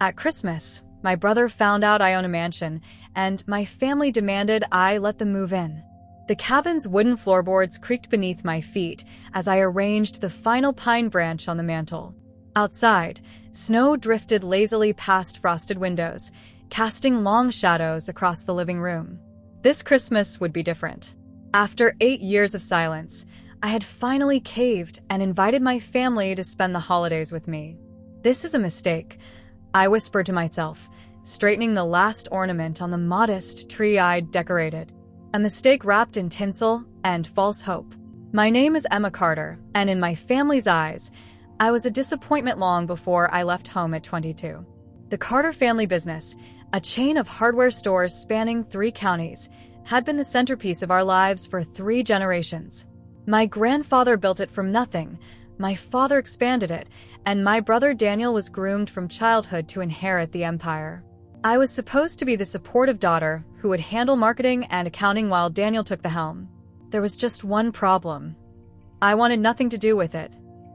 At Christmas, my brother found out I own a mansion, and my family demanded I let them move in. The cabin's wooden floorboards creaked beneath my feet as I arranged the final pine branch on the mantel. Outside, snow drifted lazily past frosted windows, casting long shadows across the living room. This Christmas would be different. After 8 years of silence, I had finally caved and invited my family to spend the holidays with me. "This is a mistake," I whispered to myself, straightening the last ornament on the modest tree I'd decorated. A mistake wrapped in tinsel and false hope. My name is Emma Carter, and in my family's eyes, I was a disappointment long before I left home at 22. The Carter family business, a chain of hardware stores spanning 3 counties, had been the centerpiece of our lives for 3 generations. My grandfather built it from nothing, my father expanded it, and my brother Daniel was groomed from childhood to inherit the empire. I was supposed to be the supportive daughter who would handle marketing and accounting while Daniel took the helm. There was just one problem. I wanted nothing to do with it.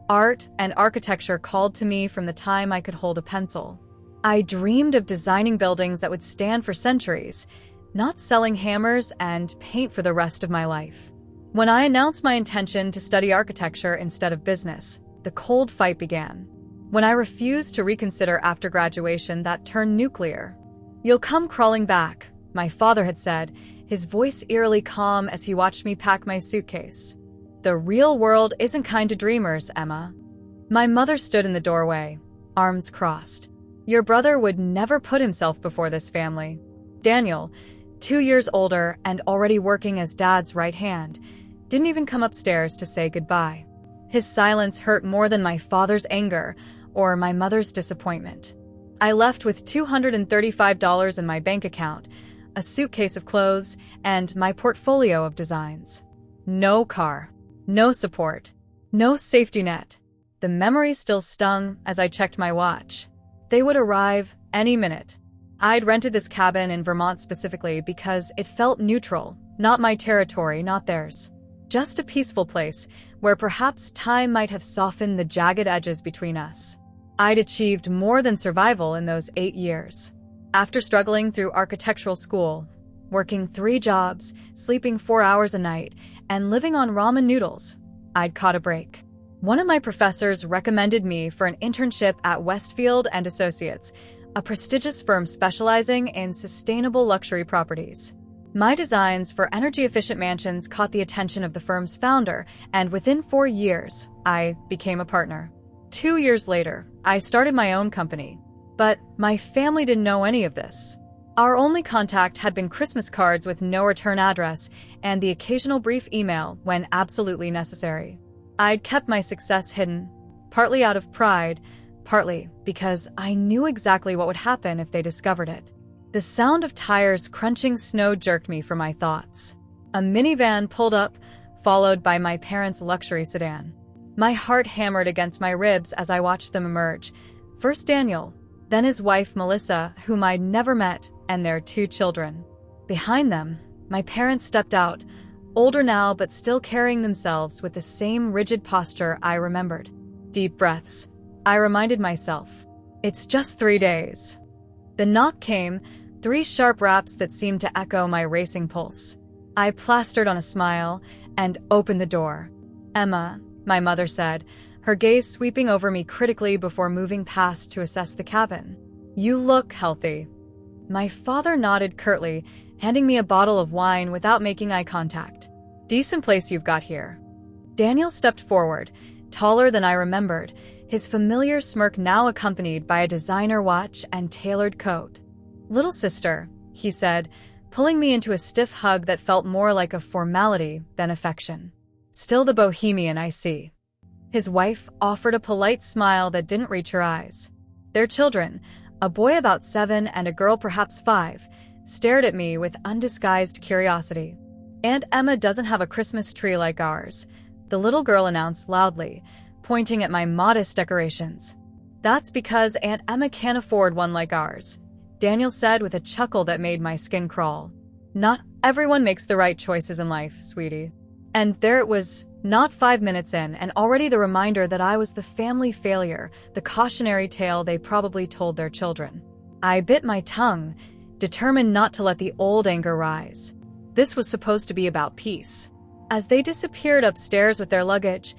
Art and architecture called to me from the time I could hold a pencil. I dreamed of designing buildings that would stand for centuries, not selling hammers and paint for the rest of my life. When I announced my intention to study architecture instead of business, the cold fight began. When I refused to reconsider after graduation, that turned nuclear. "You'll come crawling back," my father had said, his voice eerily calm as he watched me pack my suitcase. "The real world isn't kind to dreamers, Emma." My mother stood in the doorway, arms crossed. "Your brother would never put himself before this family." Daniel, 2 years older and already working as Dad's right hand, didn't even come upstairs to say goodbye. His silence hurt more than my father's anger or my mother's disappointment. I left with $235 in my bank account, a suitcase of clothes, and my portfolio of designs. No car, no support, no safety net. The memory still stung as I checked my watch. They would arrive any minute. I'd rented this cabin in Vermont specifically because it felt neutral, not my territory, not theirs. Just a peaceful place where perhaps time might have softened the jagged edges between us. I'd achieved more than survival in those 8 years. After struggling through architectural school, working 3 jobs, sleeping 4 hours a night, and living on ramen noodles, I'd caught a break. One of my professors recommended me for an internship at Westfield and Associates, a prestigious firm specializing in sustainable luxury properties. My designs for energy-efficient mansions caught the attention of the firm's founder, and within 4 years, I became a partner. 2 years later, I started my own company. But my family didn't know any of this. Our only contact had been Christmas cards with no return address and the occasional brief email when absolutely necessary. I'd kept my success hidden, partly out of pride, partly because I knew exactly what would happen if they discovered it. The sound of tires crunching snow jerked me from my thoughts. A minivan pulled up, followed by my parents' luxury sedan. My heart hammered against my ribs as I watched them emerge. First Daniel, then his wife Melissa, whom I'd never met, and their 2 children. Behind them, my parents stepped out, older now but still carrying themselves with the same rigid posture I remembered. Deep breaths. I reminded myself, it's just 3 days. The knock came, 3 sharp raps that seemed to echo my racing pulse. I plastered on a smile and opened the door. "Emma," my mother said, her gaze sweeping over me critically before moving past to assess the cabin. "You look healthy." My father nodded curtly, handing me a bottle of wine without making eye contact. "Decent place you've got here." Daniel stepped forward, taller than I remembered, his familiar smirk now accompanied by a designer watch and tailored coat. "Little sister," he said, pulling me into a stiff hug that felt more like a formality than affection. "Still the bohemian, I see." His wife offered a polite smile that didn't reach her eyes. Their children, a boy about 7 and a girl perhaps 5, stared at me with undisguised curiosity. "Aunt Emma doesn't have a Christmas tree like ours," the little girl announced loudly, pointing at my modest decorations. "That's because Aunt Emma can't afford one like ours," Daniel said with a chuckle that made my skin crawl. "Not everyone makes the right choices in life, sweetie." And there it was, not 5 minutes in, and already the reminder that I was the family failure, the cautionary tale they probably told their children. I bit my tongue, determined not to let the old anger rise. This was supposed to be about peace. As they disappeared upstairs with their luggage,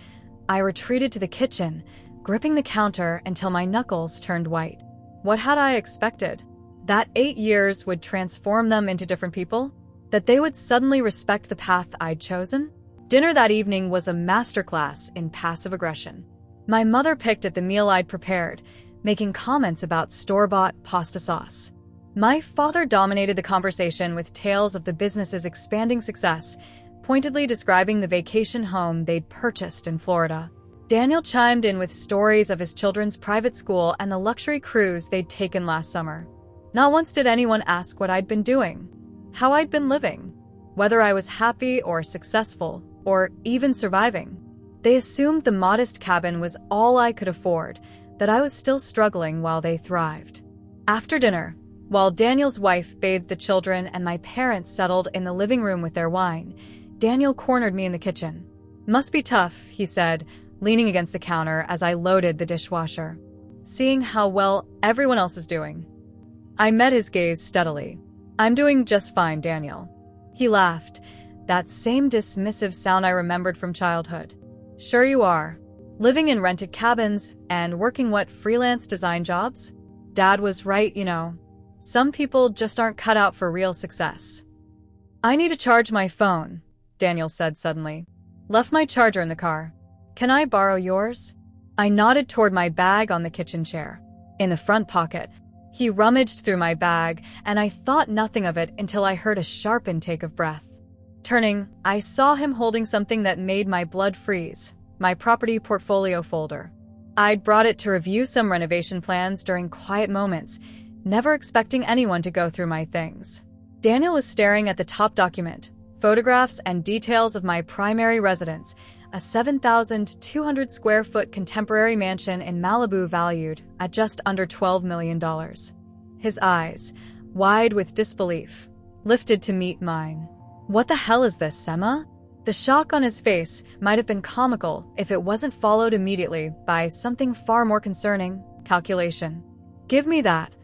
I retreated to the kitchen, gripping the counter until my knuckles turned white. What had I expected? That 8 years would transform them into different people? That they would suddenly respect the path I'd chosen? Dinner that evening was a masterclass in passive aggression. My mother picked at the meal I'd prepared, making comments about store-bought pasta sauce. My father dominated the conversation with tales of the business's expanding success, pointedly describing the vacation home they'd purchased in Florida. Daniel chimed in with stories of his children's private school and the luxury cruise they'd taken last summer. Not once did anyone ask what I'd been doing, how I'd been living, whether I was happy or successful, or even surviving. They assumed the modest cabin was all I could afford, that I was still struggling while they thrived. After dinner, while Daniel's wife bathed the children and my parents settled in the living room with their wine, Daniel cornered me in the kitchen. "Must be tough," he said, leaning against the counter as I loaded the dishwasher. "Seeing how well everyone else is doing." I met his gaze steadily. "I'm doing just fine, Daniel." He laughed, that same dismissive sound I remembered from childhood. "Sure you are. Living in rented cabins and working what freelance design jobs? Dad was right, you know. Some people just aren't cut out for real success." "I need to charge my phone," Daniel said suddenly. "Left my charger in the car. Can I borrow yours?" I nodded toward my bag on the kitchen chair. In the front pocket. He rummaged through my bag, and I thought nothing of it until I heard a sharp intake of breath. Turning, I saw him holding something that made my blood freeze, my property portfolio folder. I'd brought it to review some renovation plans during quiet moments, never expecting anyone to go through my things. Daniel was staring at the top document, photographs and details of my primary residence, a 7,200 square foot contemporary mansion in Malibu valued at just under $12 million. His eyes, wide with disbelief, lifted to meet mine. "What the hell is this, Sema?" The shock on his face might have been comical if it wasn't followed immediately by something far more concerning: calculation. "Give me that,"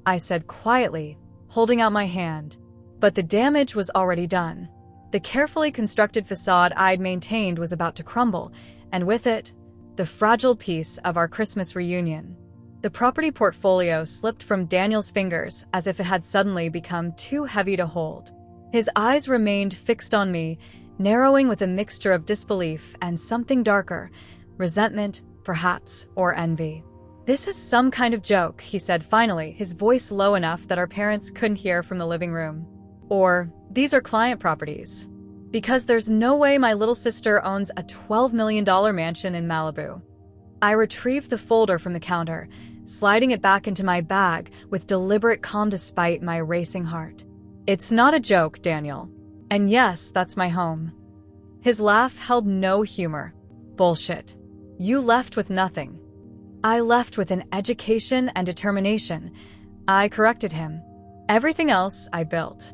I said quietly, holding out my hand. But the damage was already done. The carefully constructed facade I'd maintained was about to crumble, and with it, the fragile piece of our Christmas reunion. The property portfolio slipped from Daniel's fingers as if it had suddenly become too heavy to hold. His eyes remained fixed on me, narrowing with a mixture of disbelief and something darker, resentment, perhaps, or envy. "This is some kind of joke," he said finally, his voice low enough that our parents couldn't hear from the living room. "Or, these are client properties. Because there's no way my little sister owns a $12 million mansion in Malibu." I retrieved the folder from the counter, sliding it back into my bag with deliberate calm despite my racing heart. "It's not a joke, Daniel. And yes, that's my home." His laugh held no humor. "Bullshit. You left with nothing." "I left with an education and determination," I corrected him. "Everything else I built."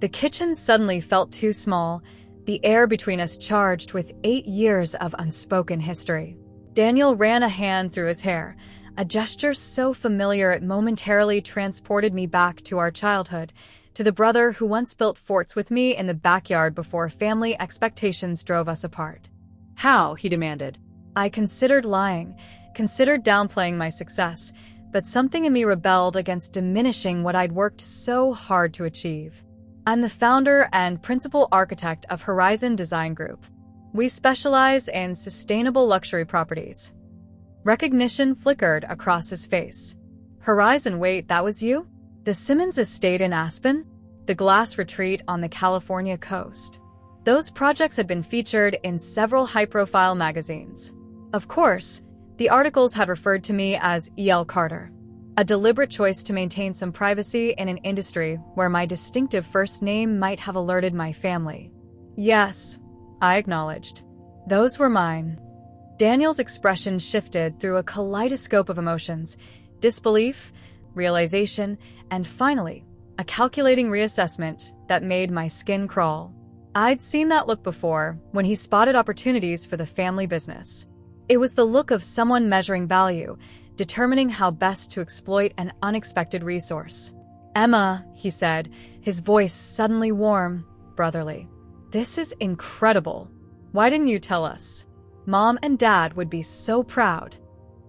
The kitchen suddenly felt too small, the air between us charged with 8 years of unspoken history. Daniel ran a hand through his hair, a gesture so familiar it momentarily transported me back to our childhood, to the brother who once built forts with me in the backyard before family expectations drove us apart. "How?" he demanded. I considered lying, considered downplaying my success, but something in me rebelled against diminishing what I'd worked so hard to achieve. "I'm the founder and principal architect of Horizon Design Group. We specialize in sustainable luxury properties." Recognition flickered across his face. "Horizon, wait, that was you? The Simmons Estate in Aspen? The Glass Retreat on the California coast?" Those projects had been featured in several high-profile magazines. Of course, the articles had referred to me as E.L. Carter, a deliberate choice to maintain some privacy in an industry where my distinctive first name might have alerted my family. "Yes," I acknowledged. "Those were mine." Daniel's expression shifted through a kaleidoscope of emotions: disbelief, realization, and finally, a calculating reassessment that made my skin crawl. I'd seen that look before when he spotted opportunities for the family business. It was the look of someone measuring value, determining how best to exploit an unexpected resource. "Emma," he said, his voice suddenly warm, brotherly. "This is incredible. Why didn't you tell us? Mom and Dad would be so proud."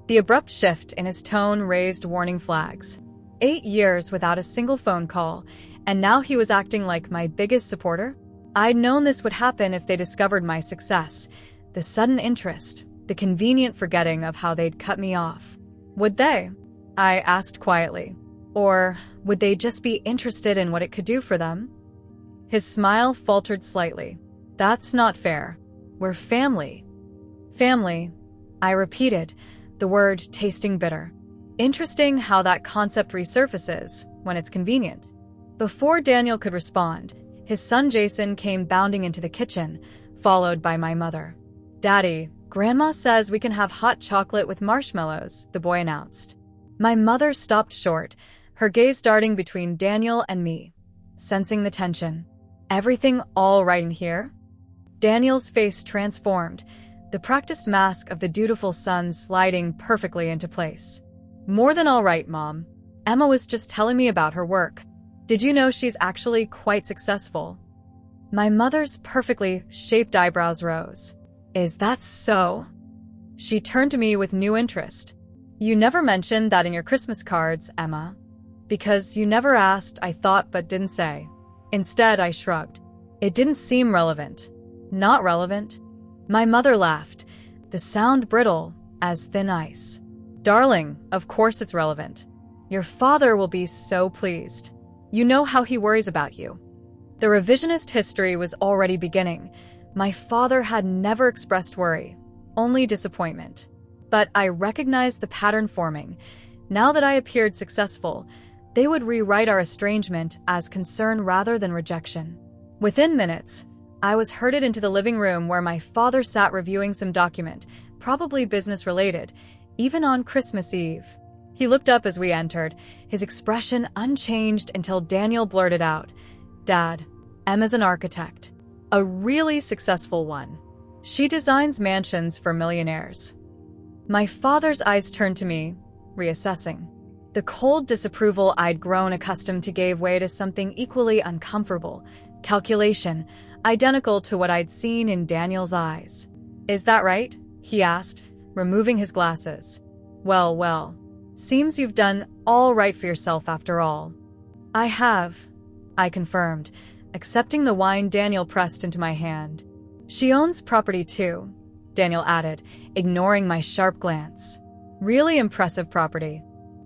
The abrupt shift in his tone raised warning flags. 8 years without a single phone call, and now he was acting like my biggest supporter? I'd known this would happen if they discovered my success. The sudden interest, the convenient forgetting of how they'd cut me off. Would they? I asked quietly. Or would they just be interested in what it could do for them? His smile faltered slightly. "That's not fair. We're family." "Family," I repeated, the word tasting bitter. Interesting how that concept resurfaces when it's convenient. Before Daniel could respond, his son Jason came bounding into the kitchen, followed by my mother. "Daddy, Grandma says we can have hot chocolate with marshmallows," the boy announced. My mother stopped short, her gaze darting between Daniel and me, sensing the tension. "Everything all right in here?" Daniel's face transformed, the practiced mask of the dutiful son sliding perfectly into place. "More than all right, Mom. Emma was just telling me about her work. Did you know she's actually quite successful?" My mother's perfectly shaped eyebrows rose. "Is that so?" She turned to me with new interest. "You never mentioned that in your Christmas cards, Emma." "Because you never asked, I thought but didn't say." Instead, I shrugged. It didn't seem relevant. Not relevant? My mother laughed, the sound brittle as thin ice. "Darling, of course it's relevant. Your father will be so pleased. You know how he worries about you." The revisionist history was already beginning. My father had never expressed worry, only disappointment. But I recognized the pattern forming. Now that I appeared successful, they would rewrite our estrangement as concern rather than rejection. Within minutes, I was herded into the living room where my father sat reviewing some document, probably business-related, even on Christmas Eve. He looked up as we entered, his expression unchanged until Daniel blurted out, "Dad, Emma's an architect. A really successful one. She designs mansions for millionaires." My father's eyes turned to me, reassessing. The cold disapproval I'd grown accustomed to gave way to something equally uncomfortable, calculation, identical to what I'd seen in Daniel's eyes. "Is that right?" he asked, removing his glasses. Well, seems you've done all right for yourself after all." "I have," I confirmed, accepting the wine Daniel pressed into my hand. "She owns property too," Daniel added, ignoring my sharp glance. "Really impressive property."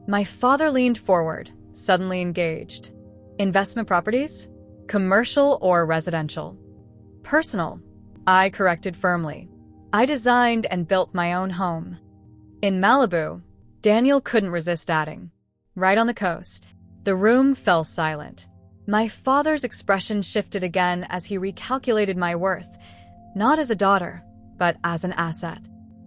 My father leaned forward, suddenly engaged. "Investment properties? Commercial or residential?" "Personal," I corrected firmly. "I designed and built my own home." "In Malibu," Daniel couldn't resist adding. "Right on the coast." The room fell silent. My father's expression shifted again as he recalculated my worth, not as a daughter, but as an asset.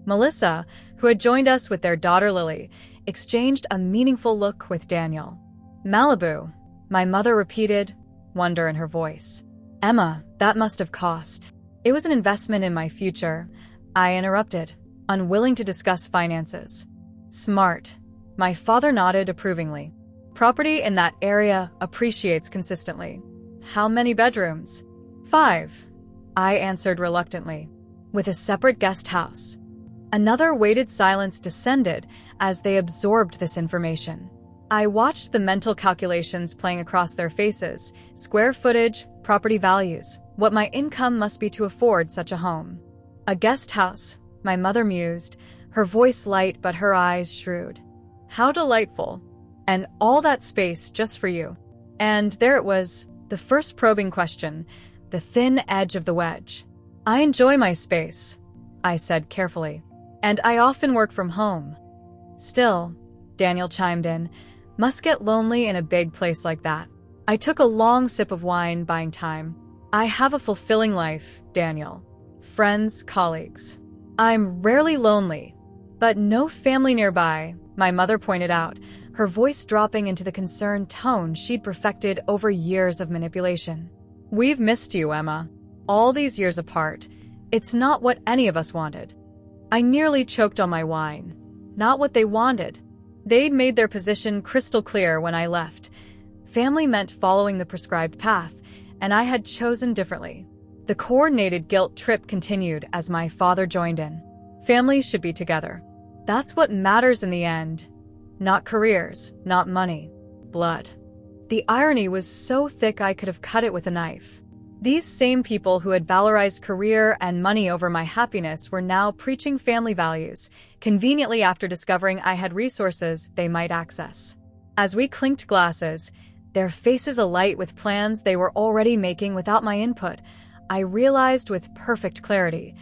Melissa, who had joined us with their daughter Lily, exchanged a meaningful look with Daniel. "Malibu," my mother repeated, wonder in her voice. "Emma, that must have cost." "It was an investment in my future," I interrupted, unwilling to discuss finances. "Smart." My father nodded approvingly. "Property in that area appreciates consistently." "How many bedrooms?" "5," I answered reluctantly. "With a separate guest house." Another weighted silence descended as they absorbed this information. I watched the mental calculations playing across their faces, square footage, property values, what my income must be to afford such a home. "A guest house," my mother mused, her voice light but her eyes shrewd. "How delightful. And all that space just for you." And there it was, the first probing question, the thin edge of the wedge. "I enjoy my space," I said carefully. "And I often work from home." "Still," Daniel chimed in, "must get lonely in a big place like that." I took a long sip of wine, buying time. "I have a fulfilling life, Daniel. Friends, colleagues. I'm rarely lonely, but no family nearby," my mother pointed out, her voice dropping into the concerned tone she'd perfected over years of manipulation. "We've missed you, Emma. All these years apart, it's not what any of us wanted. I nearly choked on my wine. Not what they wanted. They'd made their position crystal clear when I left. Family meant following the prescribed path, and I had chosen differently. The coordinated guilt trip continued as my father joined in. Families should be together. That's what matters in the end. Not careers, not money. Blood. The irony was so thick I could have cut it with a knife. These same people who had valorized career and money over my happiness were now preaching family values, conveniently after discovering I had resources they might access. As we clinked glasses, their faces alight with plans they were already making without my input, I realized with perfect clarity,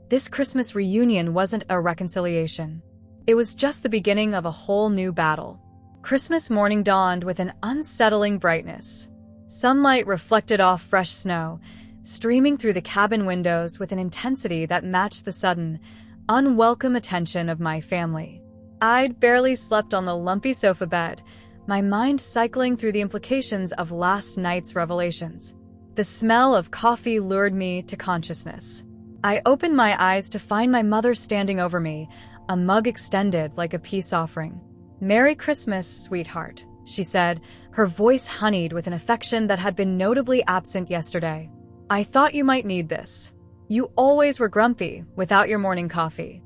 this Christmas reunion wasn't a reconciliation. It was just the beginning of a whole new battle. Christmas morning dawned with an unsettling brightness. Sunlight reflected off fresh snow, streaming through the cabin windows with an intensity that matched the sudden, unwelcome attention of my family. I'd barely slept on the lumpy sofa bed, my mind cycling through the implications of last night's revelations. The smell of coffee lured me to consciousness. I opened my eyes to find my mother standing over me, a mug extended like a peace offering. "Merry Christmas, sweetheart," she said, her voice honeyed with an affection that had been notably absent yesterday. "I thought you might need this. You always were grumpy without your morning coffee."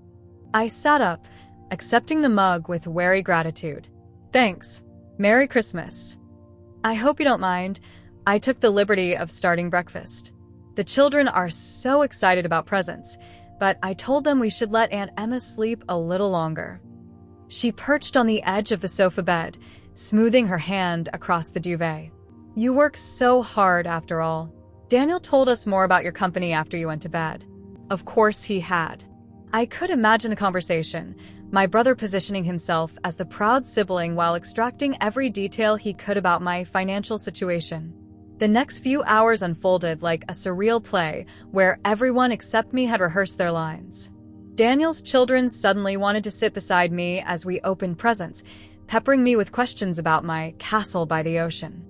I sat up, accepting the mug with wary gratitude. "Thanks. Merry Christmas." "I hope you don't mind. I took the liberty of starting breakfast. The children are so excited about presents, but I told them we should let Aunt Emma sleep a little longer." She perched on the edge of the sofa bed, smoothing her hand across the duvet. "You work so hard, after all. Daniel told us more about your company after you went to bed." Of course he had. I could imagine the conversation, my brother positioning himself as the proud sibling while extracting every detail he could about my financial situation. The next few hours unfolded like a surreal play where everyone except me had rehearsed their lines. Daniel's children suddenly wanted to sit beside me as we opened presents, peppering me with questions about my castle by the ocean.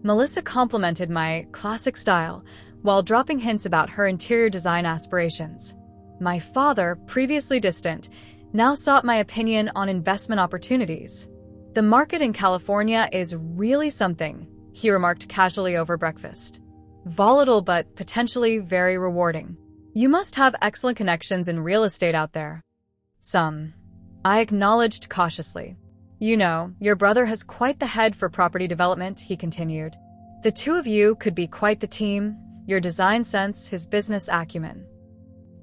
Melissa complimented my classic style while dropping hints about her interior design aspirations. My father, previously distant, now sought my opinion on investment opportunities. "The market in California is really something," he remarked casually over breakfast. "Volatile but potentially very rewarding. You must have excellent connections in real estate out there." "Some," I acknowledged cautiously. "You know, your brother has quite the head for property development," he continued. "The two of you could be quite the team, your design sense, his business acumen."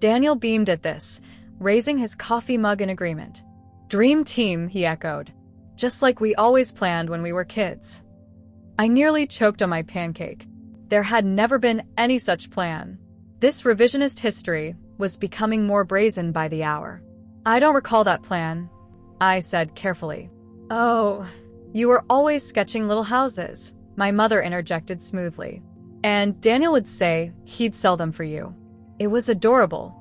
Daniel beamed at this, raising his coffee mug in agreement. "Dream team," he echoed. "Just like we always planned when we were kids." I nearly choked on my pancake. There had never been any such plan. This revisionist history was becoming more brazen by the hour. "I don't recall that plan," I said carefully. "Oh, you were always sketching little houses," my mother interjected smoothly. "And Daniel would say he'd sell them for you." It was adorable.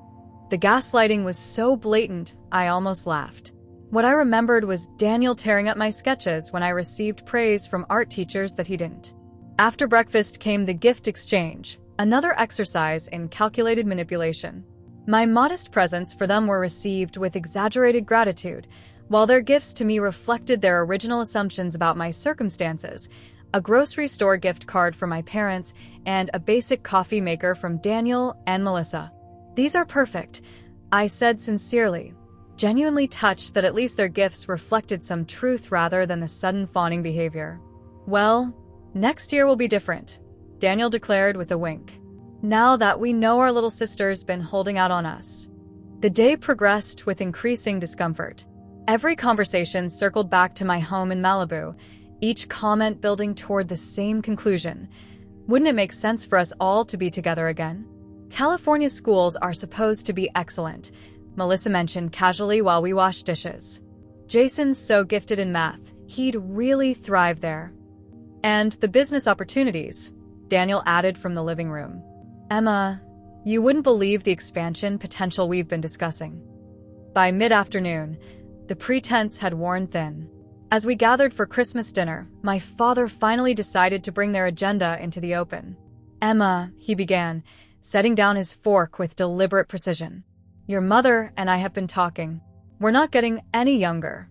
The gaslighting was so blatant, I almost laughed. What I remembered was Daniel tearing up my sketches when I received praise from art teachers that he didn't. After breakfast came the gift exchange, another exercise in calculated manipulation. My modest presents for them were received with exaggerated gratitude, while their gifts to me reflected their original assumptions about my circumstances, a grocery store gift card for my parents, and a basic coffee maker from Daniel and Melissa. "These are perfect," I said sincerely, genuinely touched that at least their gifts reflected some truth rather than the sudden fawning behavior. "Well, next year will be different," Daniel declared with a wink. "Now that we know our little sister's been holding out on us." The day progressed with increasing discomfort. Every conversation circled back to my home in Malibu, each comment building toward the same conclusion. Wouldn't it make sense for us all to be together again? "California schools are supposed to be excellent," Melissa mentioned casually while we washed dishes. "Jason's so gifted in math, he'd really thrive there." "And the business opportunities," Daniel added from the living room. "Emma, you wouldn't believe the expansion potential we've been discussing." By mid-afternoon, the pretense had worn thin. As we gathered for Christmas dinner, my father finally decided to bring their agenda into the open. "Emma," he began, setting down his fork with deliberate precision. Your mother and I have been talking. We're not getting any younger.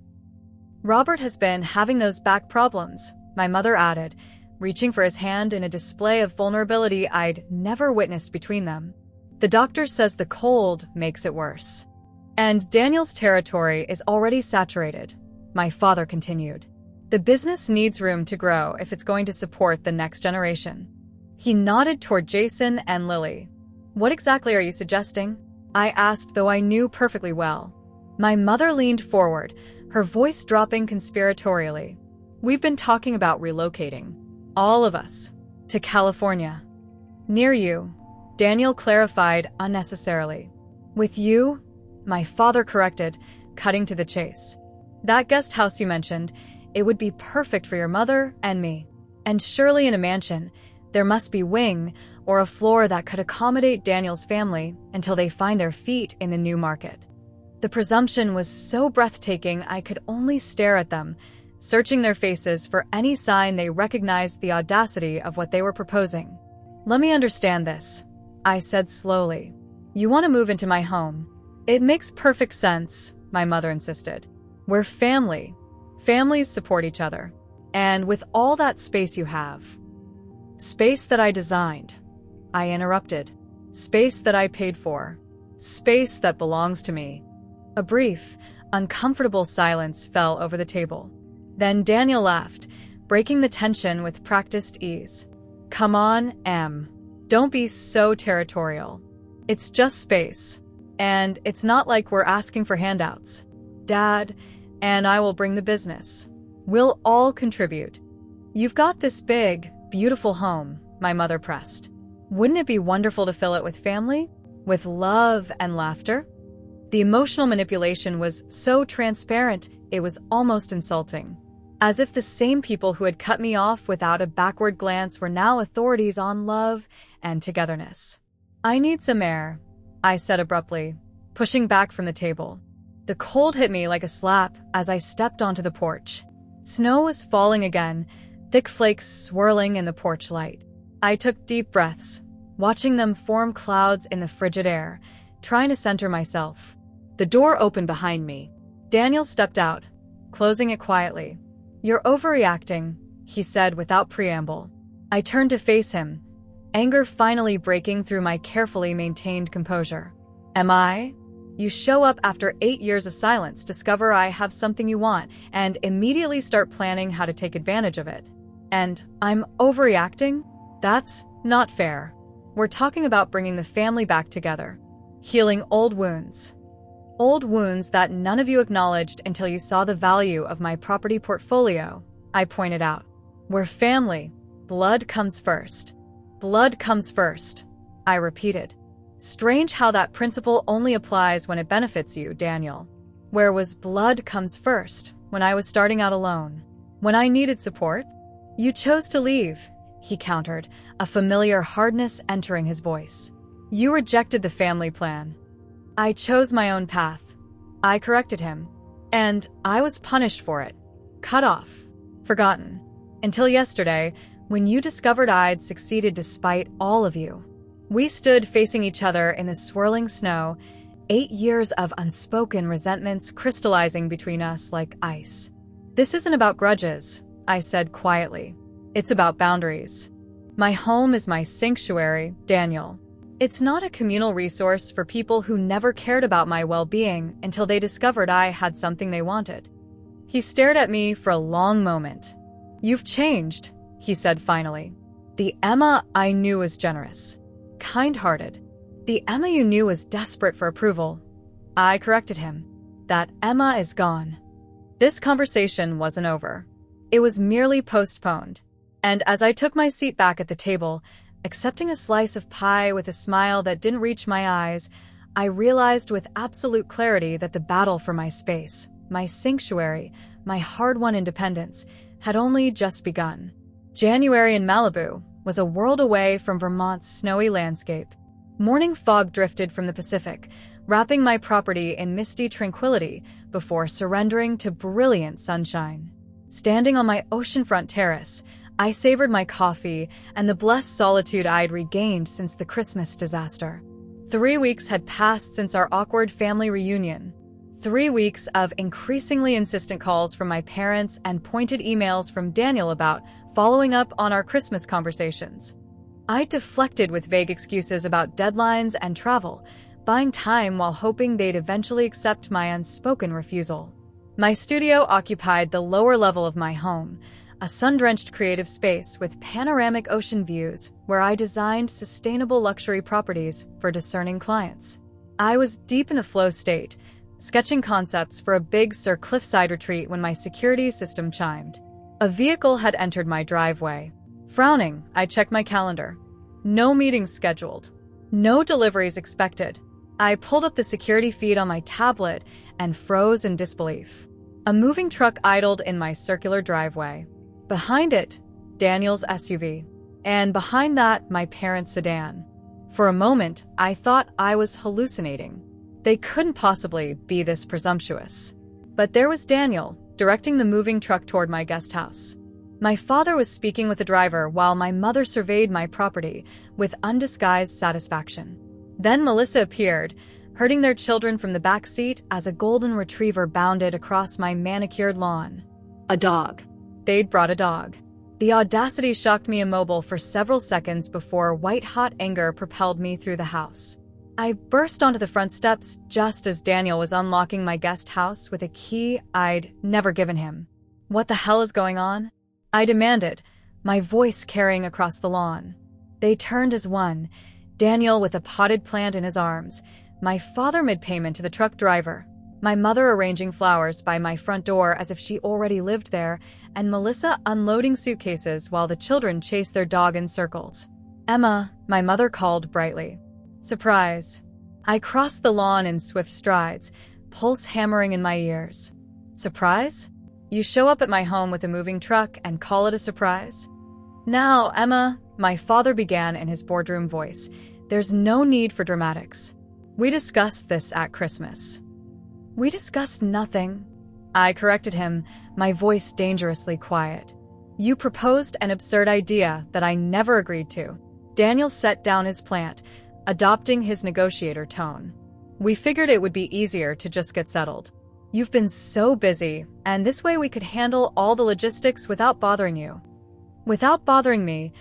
Robert has been having those back problems, my mother added, reaching for his hand in a display of vulnerability I'd never witnessed between them. The doctor says the cold makes it worse. And Daniel's territory is already saturated, my father continued. The business needs room to grow if it's going to support the next generation. He nodded toward Jason and Lily. What exactly are you suggesting? I asked, though I knew perfectly well. My mother leaned forward, her voice dropping conspiratorially. We've been talking about relocating. All of us. To California. Near you, Daniel clarified unnecessarily. With you? My father corrected, cutting to the chase. That guest house you mentioned, it would be perfect for your mother and me. And surely in a mansion, there must be wing or a floor that could accommodate Daniel's family until they find their feet in the new market. The presumption was so breathtaking I could only stare at them, searching their faces for any sign they recognized the audacity of what they were proposing. Let me understand this, I said slowly. You want to move into my home. It makes perfect sense, my mother insisted. We're family. Families support each other. And with all that space you have. Space that I designed. I interrupted. Space that I paid for. Space that belongs to me. A brief, uncomfortable silence fell over the table. Then Daniel laughed, breaking the tension with practiced ease. Come on, Em. Don't be so territorial. It's just space. And it's not like we're asking for handouts. Dad and I will bring the business. We'll all contribute. You've got this big, beautiful home, my mother pressed. Wouldn't it be wonderful to fill it with family? With love and laughter? The emotional manipulation was so transparent, it was almost insulting. As if the same people who had cut me off without a backward glance were now authorities on love and togetherness. I need some air, I said abruptly, pushing back from the table. The cold hit me like a slap as I stepped onto the porch. Snow was falling again, thick flakes swirling in the porch light. I took deep breaths, watching them form clouds in the frigid air, trying to center myself. The door opened behind me. Daniel stepped out, closing it quietly. You're overreacting, he said without preamble. I turned to face him, anger finally breaking through my carefully maintained composure. Am I? You show up after 8 years of silence, discover I have something you want, and immediately start planning how to take advantage of it. And I'm overreacting? That's not fair. We're talking about bringing the family back together. Healing old wounds. Old wounds that none of you acknowledged until you saw the value of my property portfolio, I pointed out. We're family. Blood comes first. Blood comes first, I repeated. Strange how that principle only applies when it benefits you, Daniel. Where was blood comes first when I was starting out alone? When I needed support? You chose to leave, he countered, a familiar hardness entering his voice. You rejected the family plan. I chose my own path. I corrected him. And I was punished for it. Cut off. Forgotten. Until yesterday, when you discovered I'd succeeded despite all of you. We stood facing each other in the swirling snow, 8 years of unspoken resentments crystallizing between us like ice. This isn't about grudges, I said quietly. It's about boundaries. My home is my sanctuary, Daniel. It's not a communal resource for people who never cared about my well-being until they discovered I had something they wanted. He stared at me for a long moment. You've changed, he said finally. The Emma I knew was generous. Kind-hearted. The Emma you knew was desperate for approval. I corrected him. That Emma is gone. This conversation wasn't over. It was merely postponed. And as I took my seat back at the table, accepting a slice of pie with a smile that didn't reach my eyes, I realized with absolute clarity that the battle for my space, my sanctuary, my hard-won independence, had only just begun. January in Malibu was a world away from Vermont's snowy landscape. Morning fog drifted from the Pacific, wrapping my property in misty tranquility before surrendering to brilliant sunshine. Standing on my oceanfront terrace, I savored my coffee and the blessed solitude I'd regained since the Christmas disaster. 3 weeks had passed since our awkward family reunion. 3 weeks of increasingly insistent calls from my parents and pointed emails from Daniel about following up on our Christmas conversations. I deflected with vague excuses about deadlines and travel, buying time while hoping they'd eventually accept my unspoken refusal. My studio occupied the lower level of my home, a sun-drenched creative space with panoramic ocean views where I designed sustainable luxury properties for discerning clients. I was deep in a flow state, sketching concepts for a big Sir Cliffside retreat when my security system chimed. A vehicle had entered my driveway. Frowning, I checked my calendar. No meetings scheduled. No deliveries expected. I pulled up the security feed on my tablet and froze in disbelief. A moving truck idled in my circular driveway. Behind it, Daniel's SUV. And behind that, my parents' sedan. For a moment, I thought I was hallucinating. They couldn't possibly be this presumptuous. But there was Daniel, directing the moving truck toward my guest house. My father was speaking with the driver while my mother surveyed my property with undisguised satisfaction. Then Melissa appeared, herding their children from the back seat as a golden retriever bounded across my manicured lawn. A dog. They'd brought a dog. The audacity shocked me immobile for several seconds before white-hot anger propelled me through the house. I burst onto the front steps just as Daniel was unlocking my guest house with a key I'd never given him. "What the hell is going on?" I demanded, my voice carrying across the lawn. They turned as one, Daniel with a potted plant in his arms, my father mid-payment to the truck driver, my mother arranging flowers by my front door as if she already lived there, and Melissa unloading suitcases while the children chased their dog in circles. "Emma," my mother called brightly. "Surprise." I crossed the lawn in swift strides, pulse hammering in my ears. "Surprise? You show up at my home with a moving truck and call it a surprise?" "Now, Emma," my father began in his boardroom voice, "there's no need for dramatics. We discussed this at Christmas." "We discussed nothing," I corrected him, my voice dangerously quiet. "You proposed an absurd idea that I never agreed to." Daniel set down his plant, adopting his negotiator tone. "We figured it would be easier to just get settled. You've been so busy, and this way we could handle all the logistics without bothering you." "Without bothering me,"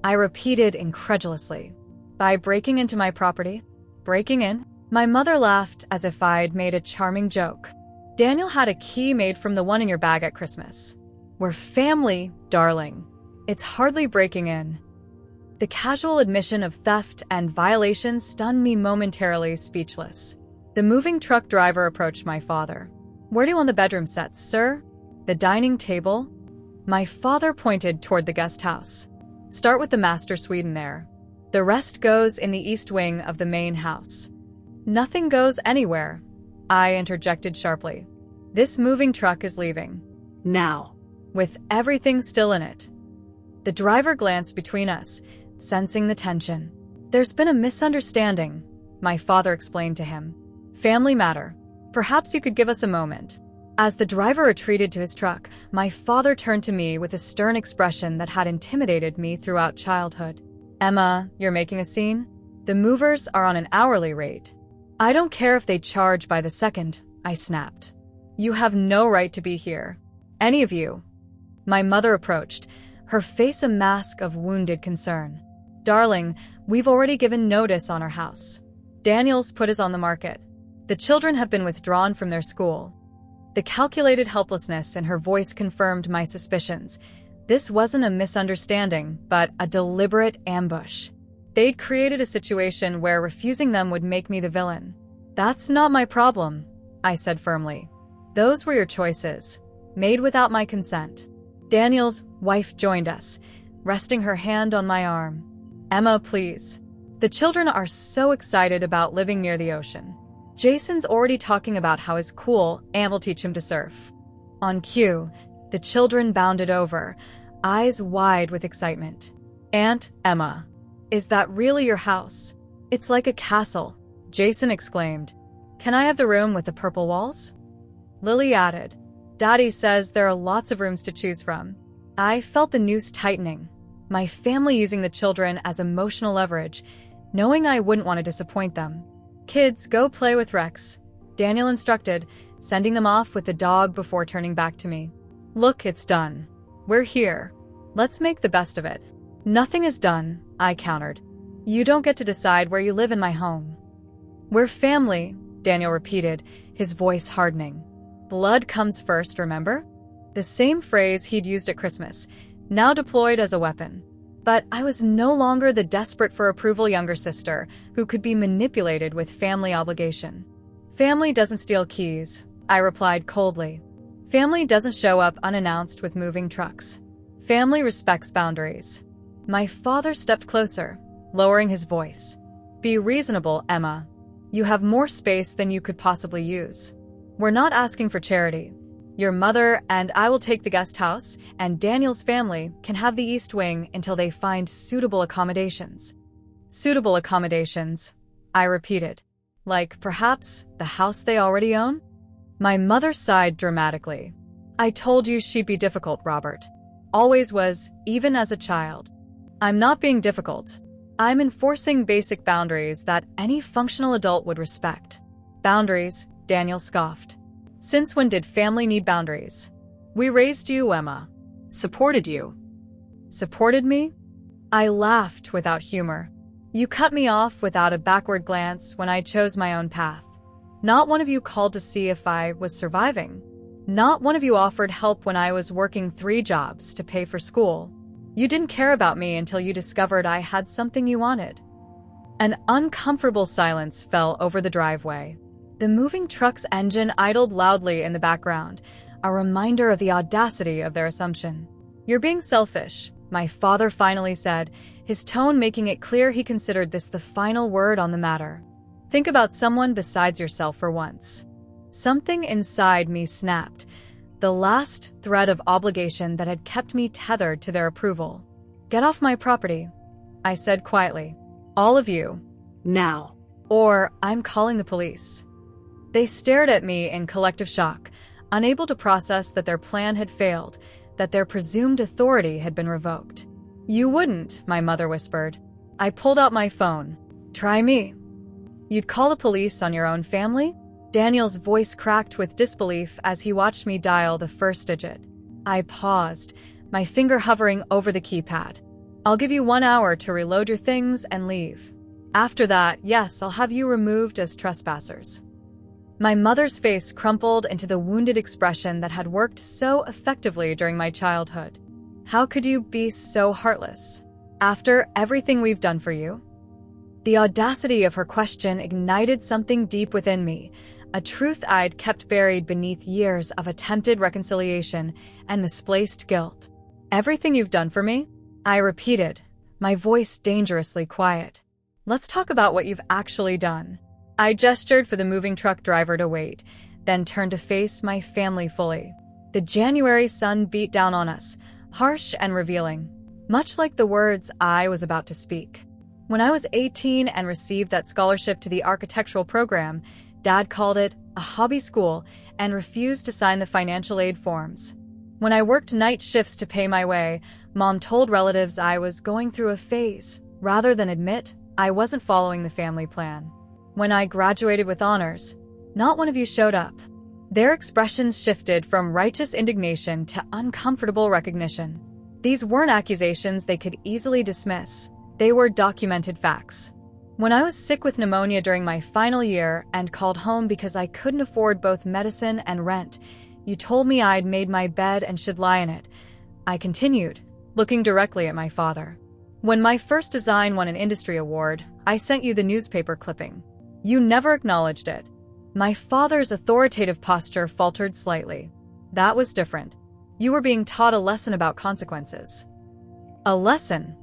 I repeated incredulously. "By breaking into my property?" "Breaking in?" My mother laughed as if I'd made a charming joke. "Daniel had a key made from the one in your bag at Christmas. We're family, darling. It's hardly breaking in." The casual admission of theft and violation stunned me momentarily speechless. The moving truck driver approached my father. "Where do you want the bedroom sets, sir?" "The dining table?" My father pointed toward the guest house. "Start with the master suite in there. The rest goes in the east wing of the main house." "Nothing goes anywhere," I interjected sharply. "This moving truck is leaving." "Now." "With everything still in it." The driver glanced between us, sensing the tension. "There's been a misunderstanding," my father explained to him. "Family matter. Perhaps you could give us a moment." As the driver retreated to his truck, my father turned to me with a stern expression that had intimidated me throughout childhood. "Emma, you're making a scene? The movers are on an hourly rate." "I don't care if they charge by the second," I snapped. "You have no right to be here. Any of you." My mother approached, her face a mask of wounded concern. "Darling, we've already given notice on our house. Daniel's put us on the market. The children have been withdrawn from their school." The calculated helplessness in her voice confirmed my suspicions. This wasn't a misunderstanding, but a deliberate ambush. They'd created a situation where refusing them would make me the villain. "That's not my problem," I said firmly. "Those were your choices, made without my consent." Daniel's wife joined us, resting her hand on my arm. "Emma, please. The children are so excited about living near the ocean. Jason's already talking about how he's cool and will teach him to surf." On cue, the children bounded over, eyes wide with excitement. "Aunt Emma, is that really your house? It's like a castle," Jason exclaimed. "Can I have the room with the purple walls?" Lily added, "Daddy says there are lots of rooms to choose from." I felt the noose tightening, my family using the children as emotional leverage, knowing I wouldn't want to disappoint them. "Kids, go play with Rex," Daniel instructed, sending them off with the dog before turning back to me. "Look, it's done. We're here. Let's make the best of it." "Nothing is done," I countered. "You don't get to decide where you live in my home." "We're family," Daniel repeated, his voice hardening. "Blood comes first, remember?" The same phrase he'd used at Christmas, now deployed as a weapon. But I was no longer the desperate for approval younger sister who could be manipulated with family obligation. "Family doesn't steal keys," I replied coldly. "Family doesn't show up unannounced with moving trucks. Family respects boundaries." My father stepped closer, lowering his voice. "Be reasonable, Emma. You have more space than you could possibly use. We're not asking for charity. Your mother and I will take the guest house, and Daniel's family can have the East Wing until they find suitable accommodations." "Suitable accommodations," I repeated. "Like, perhaps, the house they already own?" My mother sighed dramatically. "I told you she'd be difficult, Robert. Always was, even as a child." "I'm not being difficult. I'm enforcing basic boundaries that any functional adult would respect." "Boundaries," Daniel scoffed. "Since when did family need boundaries? We raised you, Emma." Supported you. "Supported me?" I laughed without humor. "You cut me off without a backward glance when I chose my own path. Not one of you called to see if I was surviving. Not one of you offered help when I was working 3 jobs to pay for school. You didn't care about me until you discovered I had something you wanted." An uncomfortable silence fell over the driveway. The moving truck's engine idled loudly in the background, a reminder of the audacity of their assumption. "You're being selfish," my father finally said, his tone making it clear he considered this the final word on the matter. "Think about someone besides yourself for once." Something inside me snapped, the last thread of obligation that had kept me tethered to their approval. "Get off my property," I said quietly. "All of you. Now. Or I'm calling the police." They stared at me in collective shock, unable to process that their plan had failed, that their presumed authority had been revoked. "You wouldn't," my mother whispered. I pulled out my phone. "Try me." "You'd call the police on your own family?" Daniel's voice cracked with disbelief as he watched me dial the first digit. I paused, my finger hovering over the keypad. "I'll give you 1 hour to reload your things and leave. After that, yes, I'll have you removed as trespassers." My mother's face crumpled into the wounded expression that had worked so effectively during my childhood. "How could you be so heartless? After everything we've done for you?" The audacity of her question ignited something deep within me, a truth I'd kept buried beneath years of attempted reconciliation and misplaced guilt. "Everything you've done for me?" I repeated, my voice dangerously quiet. "Let's talk about what you've actually done." I gestured for the moving truck driver to wait, then turned to face my family fully. The January sun beat down on us, harsh and revealing, much like the words I was about to speak. When I was 18 and received that scholarship to the architectural program, Dad called it a hobby school and refused to sign the financial aid forms. When I worked night shifts to pay my way, Mom told relatives I was going through a phase, rather than admit I wasn't following the family plan. When I graduated with honors, not one of you showed up. Their expressions shifted from righteous indignation to uncomfortable recognition. These weren't accusations they could easily dismiss. They were documented facts. When I was sick with pneumonia during my final year and called home because I couldn't afford both medicine and rent, you told me I'd made my bed and should lie in it. I continued, looking directly at my father. When my first design won an industry award, I sent you the newspaper clipping. You never acknowledged it. My father's authoritative posture faltered slightly. That was different. You were being taught a lesson about consequences. "A lesson?"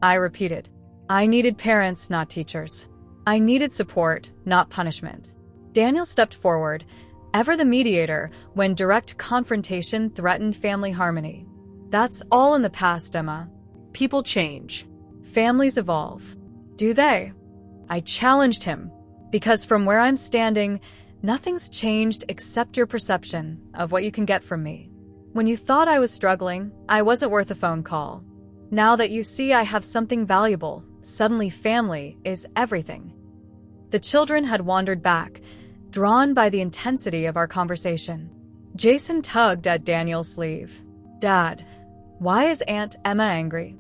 I repeated. I needed parents, not teachers. I needed support, not punishment. Daniel stepped forward, ever the mediator when direct confrontation threatened family harmony. "That's all in the past, Emma. People change. Families evolve." "Do they?" I challenged him. "Because from where I'm standing, nothing's changed except your perception of what you can get from me." When you thought I was struggling, I wasn't worth a phone call. Now that you see I have something valuable, suddenly family is everything." The children had wandered back, drawn by the intensity of our conversation. Jason tugged at Daniel's sleeve. "Dad, why is Aunt Emma angry?"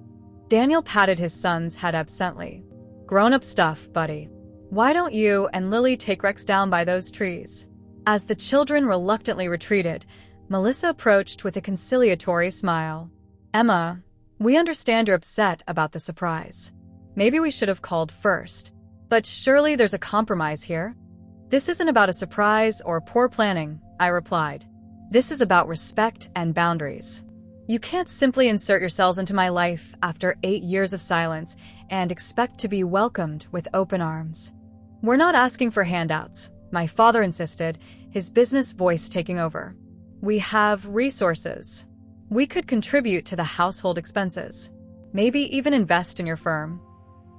Daniel patted his son's head absently. "Grown-up stuff, buddy. Why don't you and Lily take Rex down by those trees?" As the children reluctantly retreated, Melissa approached with a conciliatory smile. "Emma, we understand you're upset about the surprise. Maybe we should have called first. But surely there's a compromise here." "This isn't about a surprise or poor planning," I replied. "This is about respect and boundaries. You can't simply insert yourselves into my life after 8 years of silence and expect to be welcomed with open arms. We're not asking for handouts," my father insisted, his business voice taking over. "We have resources. We could contribute to the household expenses. Maybe even invest in your firm."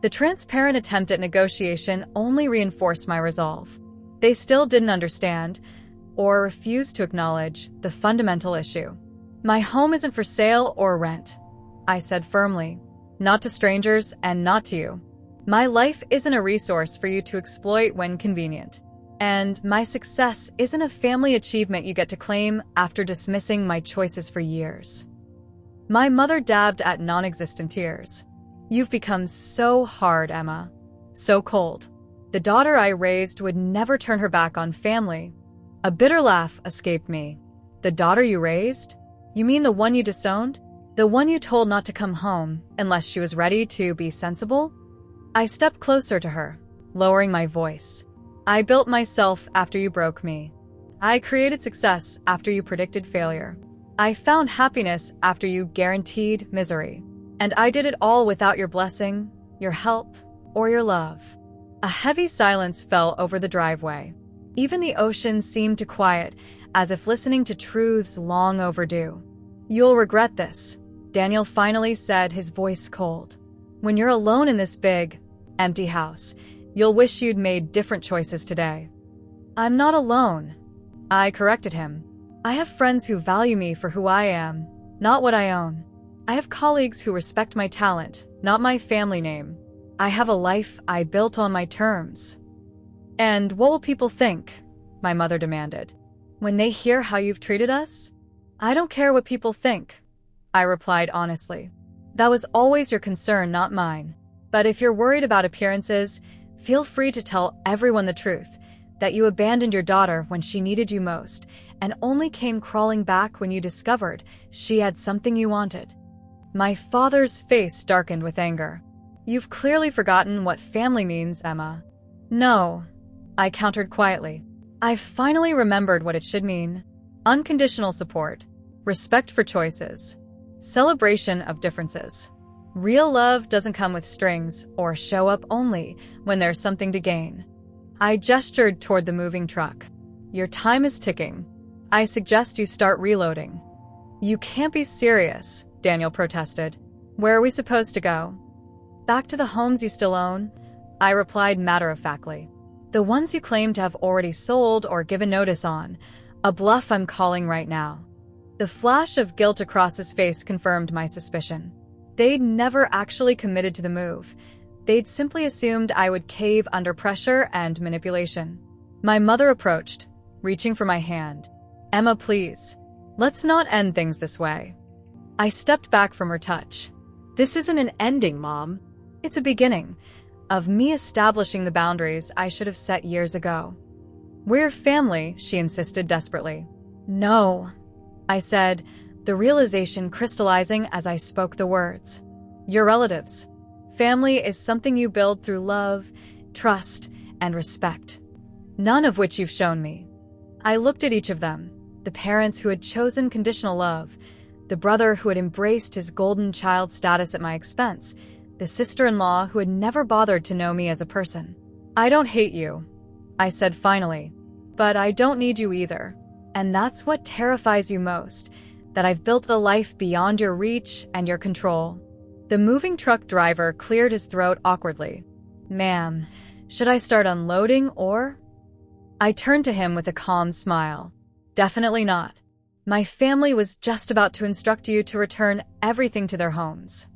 The transparent attempt at negotiation only reinforced my resolve. They still didn't understand, or refused to acknowledge, the fundamental issue. "My home isn't for sale or rent," I said firmly. "Not to strangers and not to you. My life isn't a resource for you to exploit when convenient. And my success isn't a family achievement you get to claim after dismissing my choices for years." My mother dabbed at non-existent tears. "You've become so hard, Emma. So cold. The daughter I raised would never turn her back on family." A bitter laugh escaped me. "The daughter you raised? You mean the one you disowned? The one you told not to come home unless she was ready to be sensible?" I stepped closer to her, lowering my voice. "I built myself after you broke me. I created success after you predicted failure. I found happiness after you guaranteed misery. And I did it all without your blessing, your help, or your love." A heavy silence fell over the driveway. Even the ocean seemed to quiet, as if listening to truths long overdue. "You'll regret this," Daniel finally said, his voice cold. "When you're alone in this big, empty house, you'll wish you'd made different choices today." "I'm not alone," I corrected him. "I have friends who value me for who I am, not what I own. I have colleagues who respect my talent, not my family name. I have a life I built on my terms." "And what will people think?" my mother demanded. "When they hear how you've treated us?" "I don't care what people think," I replied honestly. "That was always your concern, not mine. But if you're worried about appearances, feel free to tell everyone the truth, that you abandoned your daughter when she needed you most, and only came crawling back when you discovered she had something you wanted." My father's face darkened with anger. "You've clearly forgotten what family means, Emma." "No," I countered quietly. "I've finally remembered what it should mean. Unconditional support, respect for choices, celebration of differences. Real love doesn't come with strings or show up only when there's something to gain." I gestured toward the moving truck. "Your time is ticking. I suggest you start reloading." "You can't be serious," Daniel protested. "Where are we supposed to go?" "Back to the homes you still own," I replied matter-of-factly. "The ones you claim to have already sold or given notice on. A bluff I'm calling right now." The flash of guilt across his face confirmed my suspicion. They'd never actually committed to the move. They'd simply assumed I would cave under pressure and manipulation. My mother approached, reaching for my hand. "Emma, please. Let's not end things this way." I stepped back from her touch. "This isn't an ending, Mom." "It's a beginning of me establishing the boundaries I should have set years ago." "We're family," she insisted desperately. "No," I said, the realization crystallizing as I spoke the words. "You're relatives. Family is something you build through love, trust, and respect, none of which you've shown me." I looked at each of them, the parents who had chosen conditional love, the brother who had embraced his golden child status at my expense, the sister-in-law who had never bothered to know me as a person. "I don't hate you," I said finally, "but I don't need you either. And that's what terrifies you most, that I've built a life beyond your reach and your control." The moving truck driver cleared his throat awkwardly. "Ma'am, should I start unloading or?" I turned to him with a calm smile. "Definitely not. My family was just about to instruct you to return everything to their homes.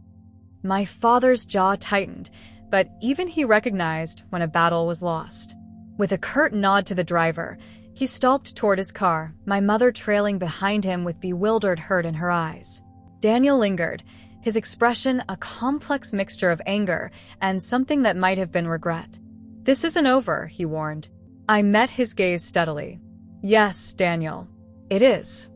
My father's jaw tightened, but even he recognized when a battle was lost. With a curt nod to the driver, he stalked toward his car, my mother trailing behind him with bewildered hurt in her eyes. Daniel lingered, his expression a complex mixture of anger and something that might have been regret. "This isn't over," he warned. I met his gaze steadily. "Yes, Daniel, it is."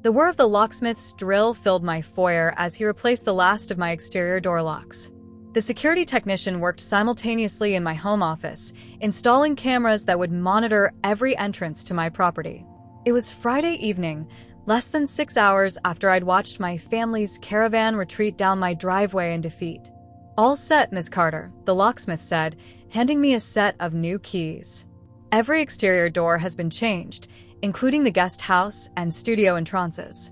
The whir of the locksmith's drill filled my foyer as he replaced the last of my exterior door locks. The security technician worked simultaneously in my home office, installing cameras that would monitor every entrance to my property. It was Friday evening, less than 6 hours after I'd watched my family's caravan retreat down my driveway in defeat. "All set, Miss Carter," the locksmith said, handing me a set of new keys. Every exterior door has been changed, including the guest house and studio entrances.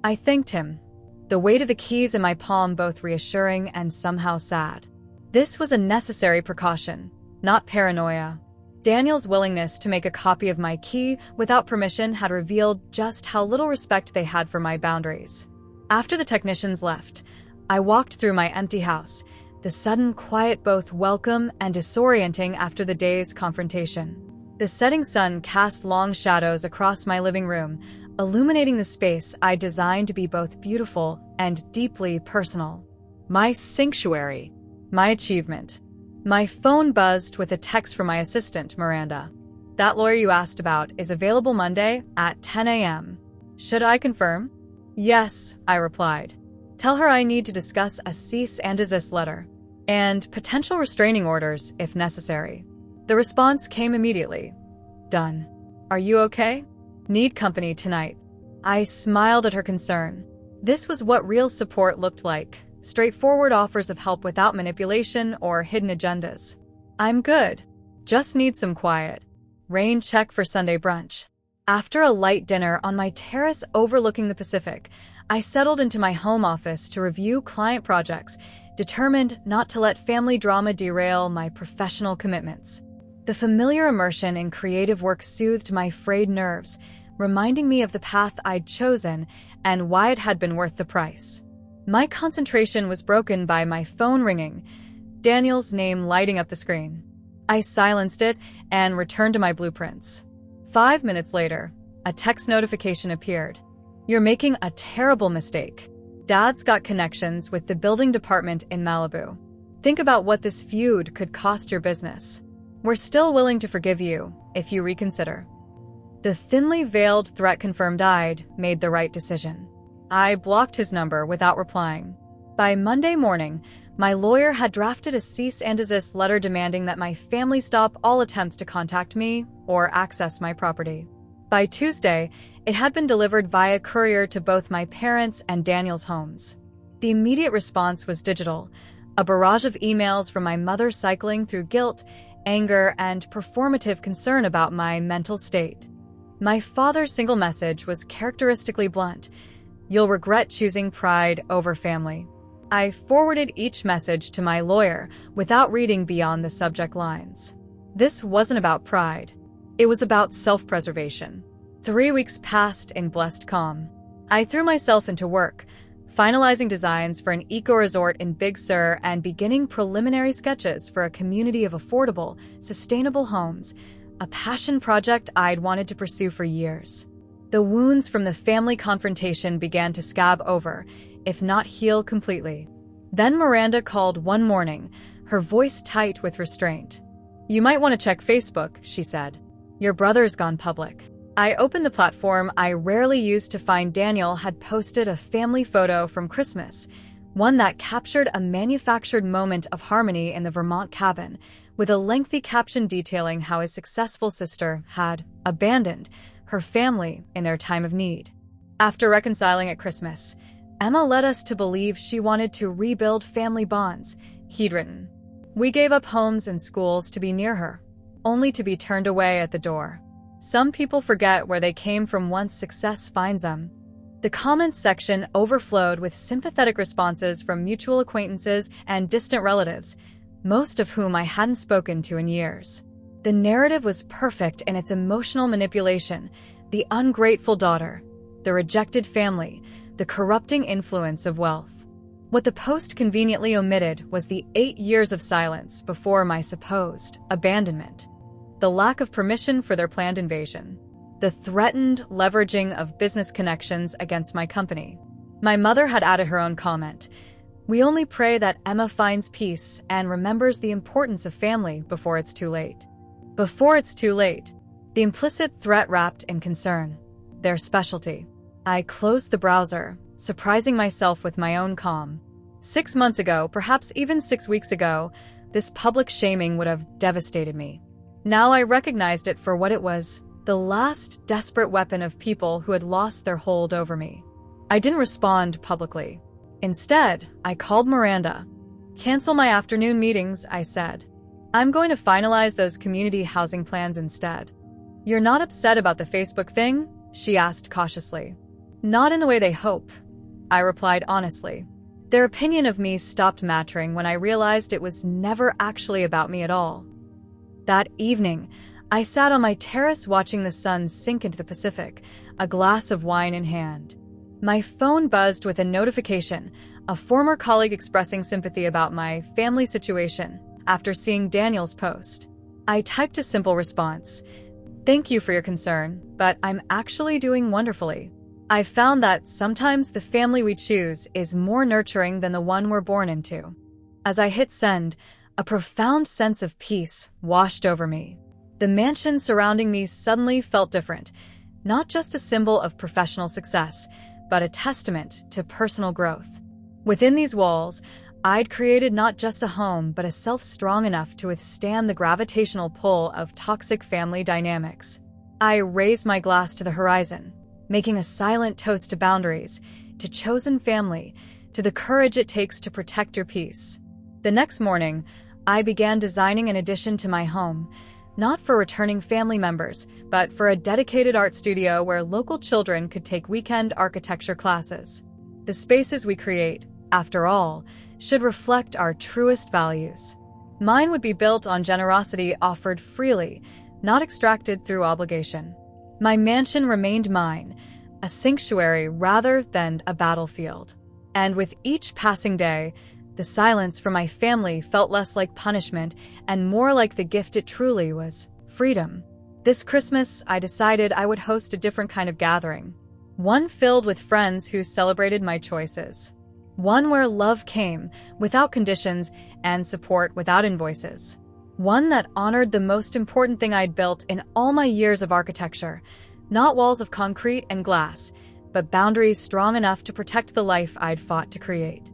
I thanked him, the weight of the keys in my palm both reassuring and somehow sad. This was a necessary precaution, not paranoia. Daniel's willingness to make a copy of my key without permission had revealed just how little respect they had for my boundaries. After the technicians left, I walked through my empty house, the sudden quiet both welcome and disorienting after the day's confrontation. The setting sun cast long shadows across my living room, illuminating the space I designed to be both beautiful and deeply personal. My sanctuary. My achievement. My phone buzzed with a text from my assistant, Miranda. "That lawyer you asked about is available Monday at 10 a.m. Should I confirm?" "Yes," I replied. "Tell her I need to discuss a cease and desist letter and potential restraining orders if necessary." The response came immediately. "Done. Are you okay? Need company tonight." I smiled at her concern. This was what real support looked like. Straightforward offers of help without manipulation or hidden agendas. "I'm good. Just need some quiet." Rain check for Sunday brunch. After a light dinner on my terrace overlooking the Pacific, I settled into my home office to review client projects, determined not to let family drama derail my professional commitments. The familiar immersion in creative work soothed my frayed nerves, reminding me of the path I'd chosen and why it had been worth the price. My concentration was broken by my phone ringing, Daniel's name lighting up the screen. I silenced it and returned to my blueprints. 5 minutes later, a text notification appeared. "You're making a terrible mistake. Dad's got connections with the building department in Malibu. Think about what this feud could cost your business. We're still willing to forgive you if you reconsider." The thinly veiled threat confirmed I'd made the right decision. I blocked his number without replying. By Monday morning, my lawyer had drafted a cease and desist letter demanding that my family stop all attempts to contact me or access my property. By Tuesday, it had been delivered via courier to both my parents' and Daniel's homes. The immediate response was digital, a barrage of emails from my mother cycling through guilt, anger, and performative concern about my mental state. My father's single message was characteristically blunt: "You'll regret choosing pride over family." I forwarded each message to my lawyer without reading beyond the subject lines. This wasn't about pride. It was about self-preservation. 3 weeks passed in blessed calm. I threw myself into work, finalizing designs for an eco-resort in Big Sur and beginning preliminary sketches for a community of affordable, sustainable homes, a passion project I'd wanted to pursue for years. The wounds from the family confrontation began to scab over, if not heal completely. Then Miranda called one morning, her voice tight with restraint. "You might want to check Facebook," she said. "Your brother's gone public." I opened the platform I rarely used to find Daniel had posted a family photo from Christmas, one that captured a manufactured moment of harmony in the Vermont cabin, with a lengthy caption detailing how his successful sister had abandoned her family in their time of need. "After reconciling at Christmas, Emma led us to believe she wanted to rebuild family bonds," he'd written. "We gave up homes and schools to be near her, only to be turned away at the door. Some people forget where they came from once success finds them." The comments section overflowed with sympathetic responses from mutual acquaintances and distant relatives, most of whom I hadn't spoken to in years. The narrative was perfect in its emotional manipulation: the ungrateful daughter, the rejected family, the corrupting influence of wealth. What the post conveniently omitted was the 8 years of silence before my supposed abandonment, the lack of permission for their planned invasion, the threatened leveraging of business connections against my company. My mother had added her own comment. We only pray that Emma finds peace and remembers the importance of family before it's too late. Before it's too late. The implicit threat wrapped in concern. Their specialty. I closed the browser, surprising myself with my own calm. 6 months ago, perhaps even 6 weeks ago, this public shaming would have devastated me. Now I recognized it for what it was, the last desperate weapon of people who had lost their hold over me. I didn't respond publicly. Instead, I called Miranda. Cancel my afternoon meetings, I said. I'm going to finalize those community housing plans instead. You're not upset about the Facebook thing? She asked cautiously. Not in the way they hope, I replied honestly. Their opinion of me stopped mattering when I realized it was never actually about me at all. That evening, I sat on my terrace watching the sun sink into the Pacific, a glass of wine in hand. My phone buzzed with a notification, a former colleague expressing sympathy about my family situation after seeing Daniel's post. I typed a simple response. Thank you for your concern, but I'm actually doing wonderfully. I found that sometimes the family we choose is more nurturing than the one we're born into. As I hit send, a profound sense of peace washed over me. The mansion surrounding me suddenly felt different, not just a symbol of professional success, but a testament to personal growth. Within these walls, I'd created not just a home, but a self strong enough to withstand the gravitational pull of toxic family dynamics. I raised my glass to the horizon, making a silent toast to boundaries, to chosen family, to the courage it takes to protect your peace. The next morning, I began designing an addition to my home, not for returning family members, but for a dedicated art studio where local children could take weekend architecture classes. The spaces we create, after all, should reflect our truest values. Mine would be built on generosity offered freely, not extracted through obligation. My mansion remained mine, a sanctuary rather than a battlefield. And with each passing day, the silence from my family felt less like punishment and more like the gift it truly was, freedom. This Christmas, I decided I would host a different kind of gathering. One filled with friends who celebrated my choices. One where love came, without conditions, and support without invoices. One that honored the most important thing I'd built in all my years of architecture. Not walls of concrete and glass, but boundaries strong enough to protect the life I'd fought to create.